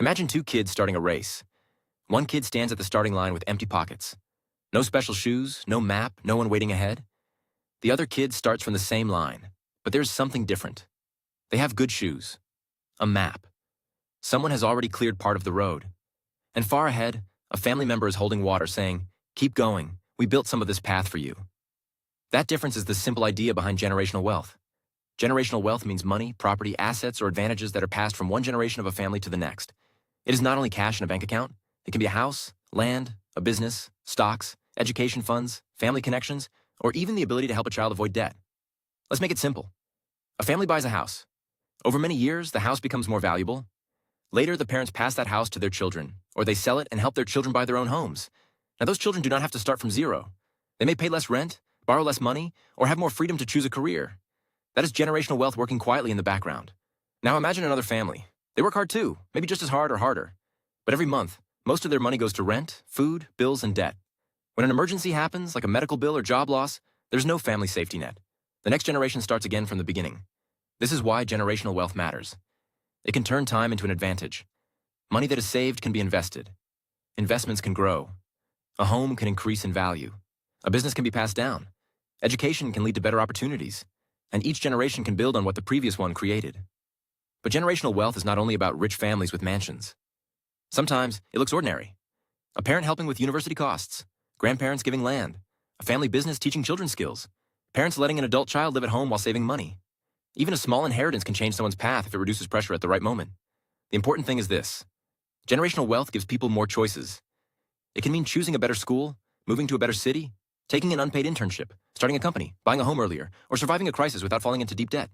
Imagine two kids starting a race. One kid stands at the starting line with empty pockets. No special shoes, no map, no one waiting ahead. The other kid starts from the same line, but there's something different. They have good shoes, a map. Someone has already cleared part of the road. And far ahead, a family member is holding water saying, "Keep going, we built some of this path for you." That difference is the simple idea behind generational wealth. Generational wealth means money, property, assets, or advantages that are passed from one generation of a family to the next. It is not only cash in a bank account. It can be a house, land, a business, stocks, education funds, family connections, or even the ability to help a child avoid debt. Let's make it simple. A family buys a house. Over many years, the house becomes more valuable. Later, the parents pass that house to their children, or they sell it and help their children buy their own homes. Now, those children do not have to start from zero. They may pay less rent, borrow less money, or have more freedom to choose a career. That is generational wealth working quietly in the background. Now imagine another family. They work hard too, maybe just as hard or harder. But every month, most of their money goes to rent, food, bills, and debt. When an emergency happens, like a medical bill or job loss, there's no family safety net. The next generation starts again from the beginning. This is why generational wealth matters. It can turn time into an advantage. Money that is saved can be invested. Investments can grow. A home can increase in value. A business can be passed down. Education can lead to better opportunities. And each generation can build on what the previous one created. But generational wealth is not only about rich families with mansions. Sometimes it looks ordinary. A parent helping with university costs, grandparents giving land, a family business teaching children skills, parents letting an adult child live at home while saving money. Even a small inheritance can change someone's path if it reduces pressure at the right moment. The important thing is this. Generational wealth gives people more choices. It can mean choosing a better school, moving to a better city, taking an unpaid internship, starting a company, buying a home earlier, or surviving a crisis without falling into deep debt.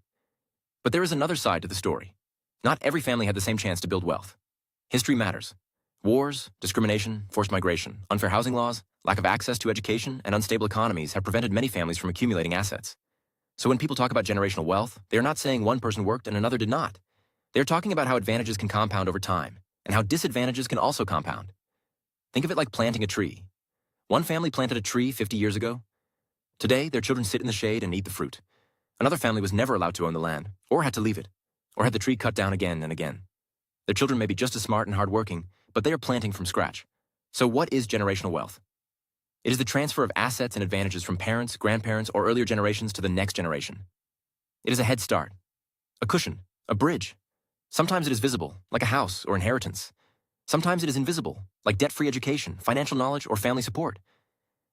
But there is another side to the story. Not every family had the same chance to build wealth. History matters. Wars, discrimination, forced migration, unfair housing laws, lack of access to education, and unstable economies have prevented many families from accumulating assets. So when people talk about generational wealth, they are not saying one person worked and another did not. They are talking about how advantages can compound over time, and how disadvantages can also compound. Think of it like planting a tree. One family planted a tree 50 years ago. Today, their children sit in the shade and eat the fruit. Another family was never allowed to own the land, or had to leave it, or had the tree cut down again and again. Their children may be just as smart and hardworking, but they are planting from scratch. So what is generational wealth? It is the transfer of assets and advantages from parents, grandparents, or earlier generations to the next generation. It is a head start, a cushion, a bridge. Sometimes it is visible, like a house or inheritance. Sometimes it is invisible, like debt-free education, financial knowledge, or family support.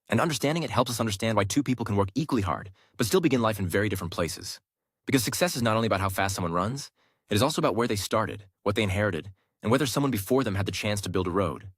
And understanding it helps us understand why two people can work equally hard, but still begin life in very different places. Because success is not only about how fast someone runs, it is also about where they started, what they inherited, and whether someone before them had the chance to build a road.